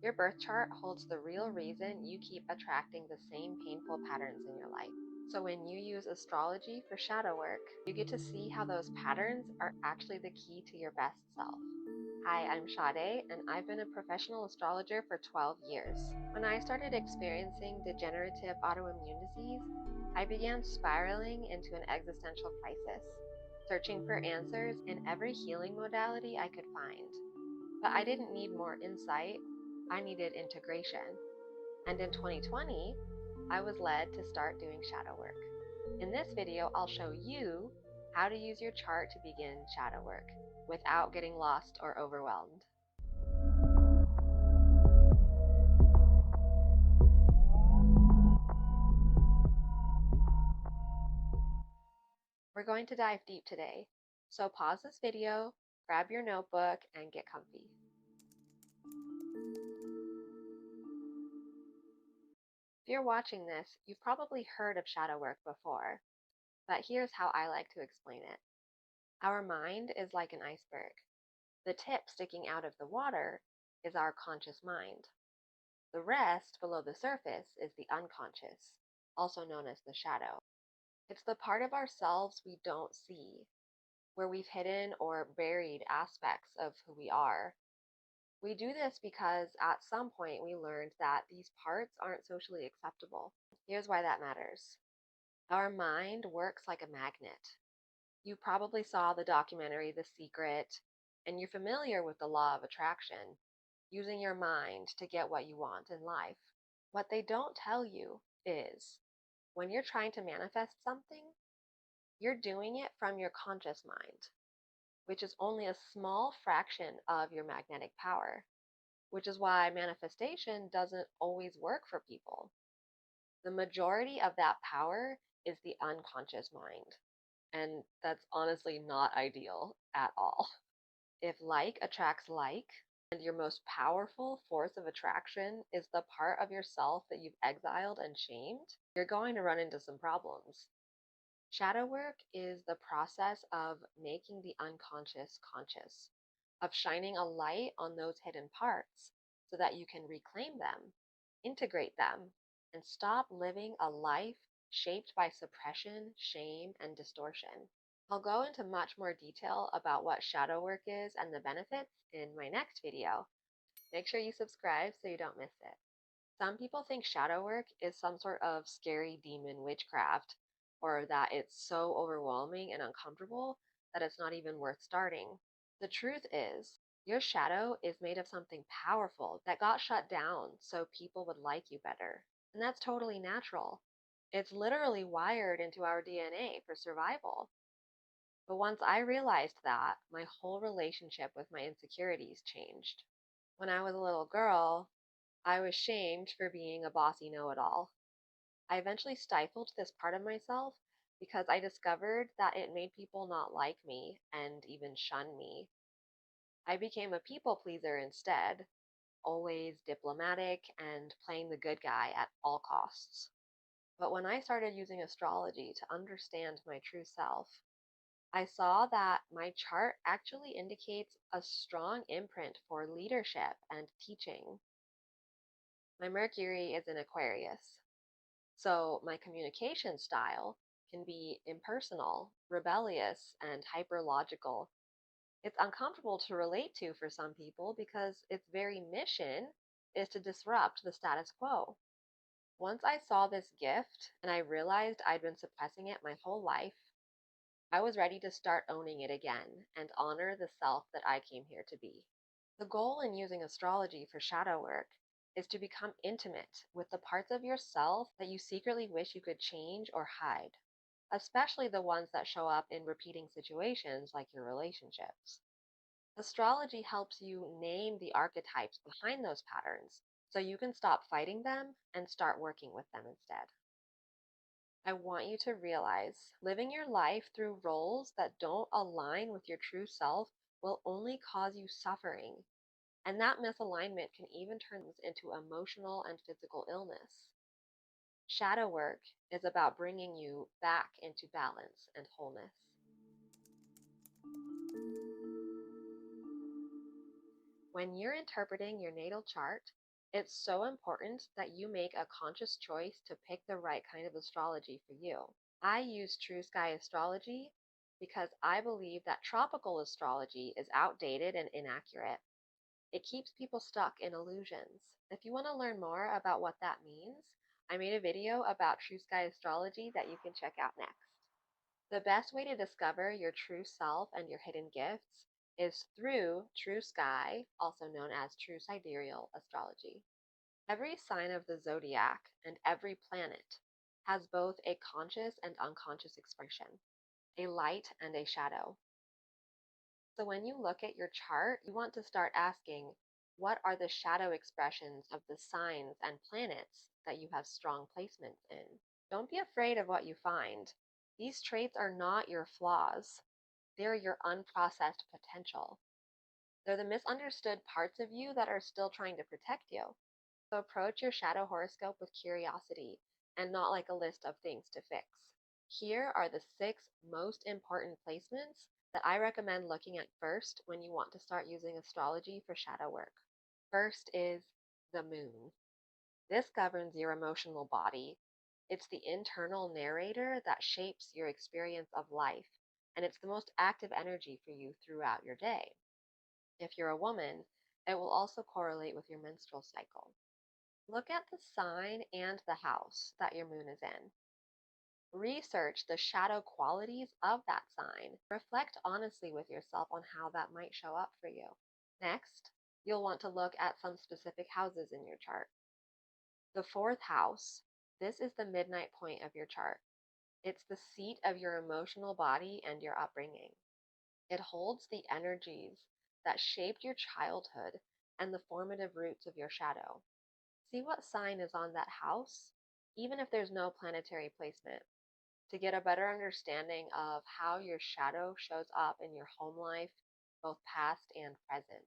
Your birth chart holds the real reason you keep attracting the same painful patterns in your life. So when you use astrology for shadow work, you get to see how those patterns are actually the key to your best self. Hi, I'm Sade, and I've been a professional astrologer for 12 years. When I started experiencing degenerative autoimmune disease, I began spiraling into an existential crisis, searching for answers in every healing modality I could find. But I didn't need more insight, I needed integration. And in 2020, I was led to start doing shadow work. In this video, I'll show you how to use your chart to begin shadow work without getting lost or overwhelmed. We're going to dive deep today, so pause this video, grab your notebook, and get comfy. If you're watching this, you've probably heard of shadow work before, but here's how I like to explain it. Our mind is like an iceberg. The tip sticking out of the water is our conscious mind. The rest below the surface is the unconscious, also known as the shadow. It's the part of ourselves we don't see, where we've hidden or buried aspects of who we are. We do this because at some point we learned that these parts aren't socially acceptable. Here's why that matters. Our mind works like a magnet. You probably saw the documentary The Secret, and you're familiar with the law of attraction, using your mind to get what you want in life. What they don't tell you is when you're trying to manifest something, you're doing it from your conscious mind, which is only a small fraction of your magnetic power, which is why manifestation doesn't always work for people. The majority of that power is the unconscious mind, and that's honestly not ideal at all. If like attracts like, and your most powerful force of attraction is the part of yourself that you've exiled and shamed, you're going to run into some problems. Shadow work is the process of making the unconscious conscious, of shining a light on those hidden parts so that you can reclaim them, integrate them, and stop living a life shaped by suppression, shame, and distortion. I'll go into much more detail about what shadow work is and the benefits in my next video. Make sure you subscribe so you don't miss it. Some people think shadow work is some sort of scary demon witchcraft, or that it's so overwhelming and uncomfortable that it's not even worth starting. The truth is, your shadow is made of something powerful that got shut down so people would like you better. And that's totally natural. It's literally wired into our DNA for survival. But once I realized that, my whole relationship with my insecurities changed. When I was a little girl, I was shamed for being a bossy know-it-all. I eventually stifled this part of myself because I discovered that it made people not like me and even shun me. I became a people pleaser instead, always diplomatic and playing the good guy at all costs. But when I started using astrology to understand my true self, I saw that my chart actually indicates a strong imprint for leadership and teaching. My Mercury is in Aquarius, so my communication style can be impersonal, rebellious, and hyperlogical. It's uncomfortable to relate to for some people because its very mission is to disrupt the status quo. Once I saw this gift and I realized I'd been suppressing it my whole life, I was ready to start owning it again and honor the self that I came here to be. The goal in using astrology for shadow work is to become intimate with the parts of yourself that you secretly wish you could change or hide, especially the ones that show up in repeating situations like your relationships. Astrology helps you name the archetypes behind those patterns so you can stop fighting them and start working with them instead. I want you to realize living your life through roles that don't align with your true self will only cause you suffering. And that misalignment can even turn into emotional and physical illness. Shadow work is about bringing you back into balance and wholeness. When you're interpreting your natal chart, It's so important that you make a conscious choice to pick the right kind of astrology for you. I use True Sky Astrology because I believe that tropical astrology is outdated and inaccurate. It keeps people stuck in illusions. If you want to learn more about what that means, I made a video about True Sky Astrology that you can check out next. The best way to discover your true self and your hidden gifts is through True Sky, also known as True Sidereal Astrology. Every sign of the zodiac and every planet has both a conscious and unconscious expression, a light and a shadow. So when you look at your chart, you want to start asking, what are the shadow expressions of the signs and planets that you have strong placements in? Don't be afraid of what you find. These traits are not your flaws. They're your unprocessed potential. They're the misunderstood parts of you that are still trying to protect you. So approach your shadow horoscope with curiosity and not like a list of things to fix. Here are the 6 most important placements that I recommend looking at first when you want to start using astrology for shadow work. First is the moon. This governs your emotional body. It's the internal narrator that shapes your experience of life, and it's the most active energy for you throughout your day. If you're a woman, it will also correlate with your menstrual cycle. Look at the sign and the house that your moon is in. Research the shadow qualities of that sign. Reflect honestly with yourself on how that might show up for you. Next, you'll want to look at some specific houses in your chart. The 4th house, this is the midnight point of your chart. It's the seat of your emotional body and your upbringing. It holds the energies that shaped your childhood and the formative roots of your shadow. See what sign is on that house, even if there's no planetary placement, to get a better understanding of how your shadow shows up in your home life, both past and present.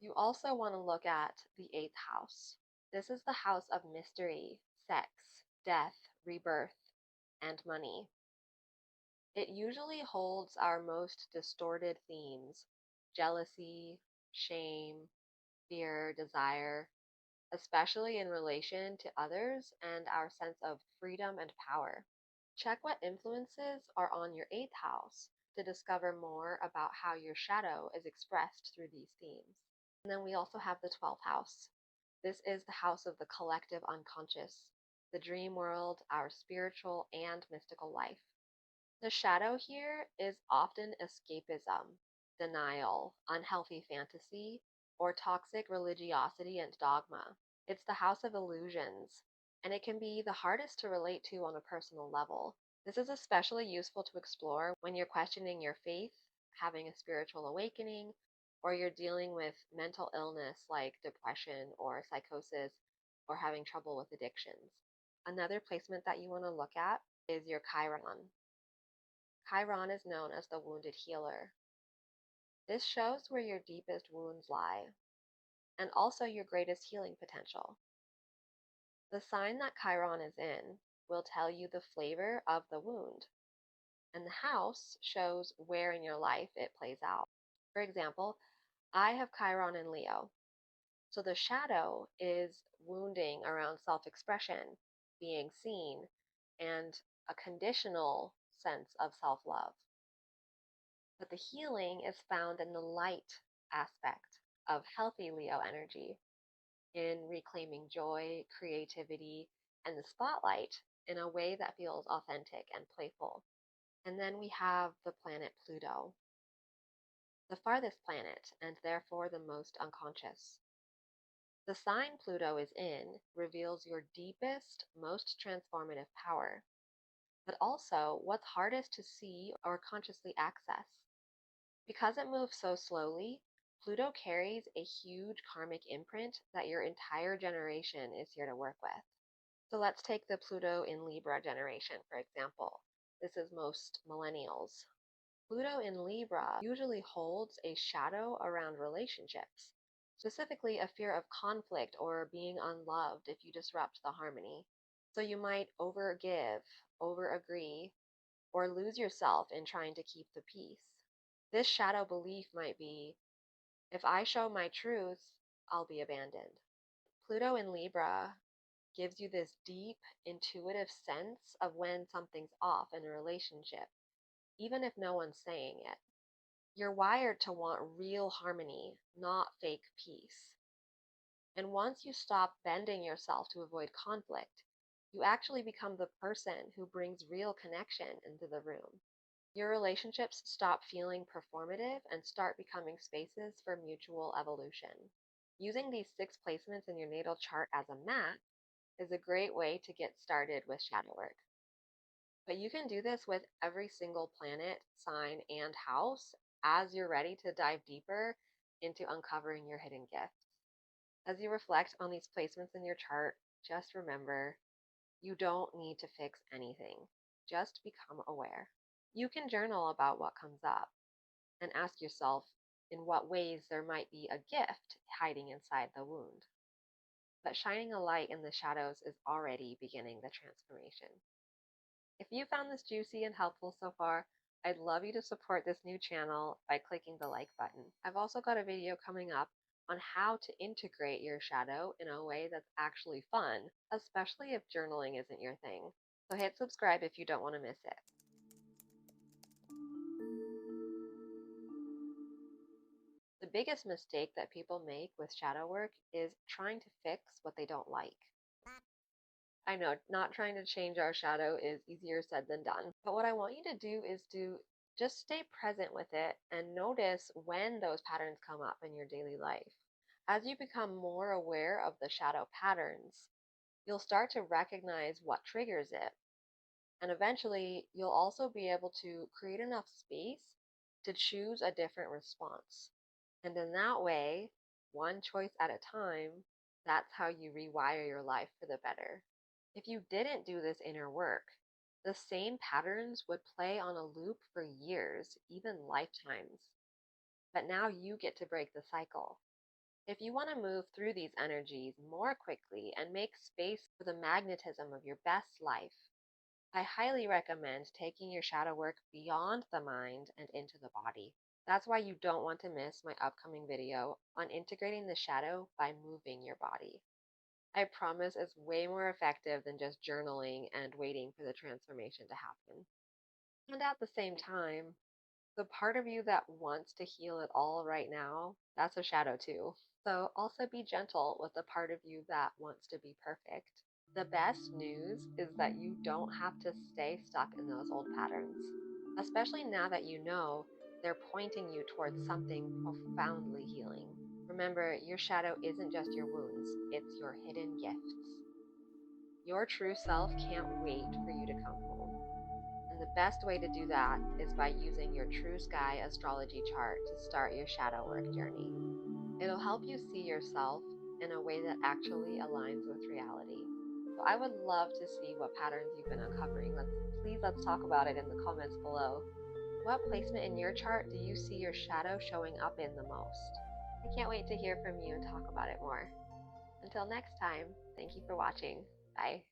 You also want to look at the 8th house. This is the house of mystery, sex, death, rebirth, and money. It usually holds our most distorted themes: jealousy, shame, fear, desire, especially in relation to others and our sense of freedom and power. Check what influences are on your 8th house to discover more about how your shadow is expressed through these themes. And then we also have the 12th house. This is the house of the collective unconscious, the dream world, our spiritual and mystical life. The shadow here is often escapism, denial, unhealthy fantasy, or toxic religiosity and dogma. It's the house of illusions, and it can be the hardest to relate to on a personal level. This is especially useful to explore when you're questioning your faith, having a spiritual awakening, or you're dealing with mental illness like depression or psychosis, or having trouble with addictions. Another placement that you want to look at is your Chiron. Chiron is known as the wounded healer. This shows where your deepest wounds lie, and also your greatest healing potential. The sign that Chiron is in will tell you the flavor of the wound, and the house shows where in your life it plays out. For example, I have Chiron in Leo, so the shadow is wounding around self expression, being seen, and a conditional sense of self love. But the healing is found in the light aspect of healthy Leo energy, in reclaiming joy, creativity, and the spotlight in a way that feels authentic and playful. And then we have the planet Pluto, the farthest planet, and therefore the most unconscious. The sign Pluto is in reveals your deepest, most transformative power, but also what's hardest to see or consciously access. Because it moves so slowly, Pluto carries a huge karmic imprint that your entire generation is here to work with. So let's take the Pluto in Libra generation, for example. This is most millennials. Pluto in Libra usually holds a shadow around relationships, specifically a fear of conflict or being unloved if you disrupt the harmony. So you might overgive, overagree, or lose yourself in trying to keep the peace. This shadow belief might be, if I show my truth, I'll be abandoned. Pluto in Libra gives you this deep, intuitive sense of when something's off in a relationship, even if no one's saying it. You're wired to want real harmony, not fake peace. And once you stop bending yourself to avoid conflict, you actually become the person who brings real connection into the room. Your relationships stop feeling performative and start becoming spaces for mutual evolution. Using these 6 placements in your natal chart as a map is a great way to get started with shadow work. But you can do this with every single planet, sign, and house as you're ready to dive deeper into uncovering your hidden gifts. As you reflect on these placements in your chart, just remember you don't need to fix anything. Just become aware. You can journal about what comes up and ask yourself in what ways there might be a gift hiding inside the wound. But shining a light in the shadows is already beginning the transformation. If you found this juicy and helpful so far, I'd love you to support this new channel by clicking the like button. I've also got a video coming up on how to integrate your shadow in a way that's actually fun, especially if journaling isn't your thing. So hit subscribe if you don't want to miss it. The biggest mistake that people make with shadow work is trying to fix what they don't like. I know not trying to change our shadow is easier said than done, but what I want you to do is to just stay present with it and notice when those patterns come up in your daily life. As you become more aware of the shadow patterns, you'll start to recognize what triggers it. And eventually, you'll also be able to create enough space to choose a different response. And in that way, one choice at a time, that's how you rewire your life for the better. If you didn't do this inner work, the same patterns would play on a loop for years, even lifetimes. But now you get to break the cycle. If you want to move through these energies more quickly and make space for the magnetism of your best life, I highly recommend taking your shadow work beyond the mind and into the body. That's why you don't want to miss my upcoming video on integrating the shadow by moving your body. I promise it's way more effective than just journaling and waiting for the transformation to happen. And at the same time, the part of you that wants to heal it all right now, that's a shadow too. So also be gentle with the part of you that wants to be perfect. The best news is that you don't have to stay stuck in those old patterns, especially now that you know they're pointing you towards something profoundly healing. Remember, your shadow isn't just your wounds, it's your hidden gifts. Your true self can't wait for you to come home. And the best way to do that is by using your True Sky Astrology chart to start your shadow work journey. It'll help you see yourself in a way that actually aligns with reality. So I would love to see what patterns you've been uncovering. Let's talk about it in the comments below. What placement in your chart do you see your shadow showing up in the most? I can't wait to hear from you and talk about it more. Until next time, thank you for watching. Bye.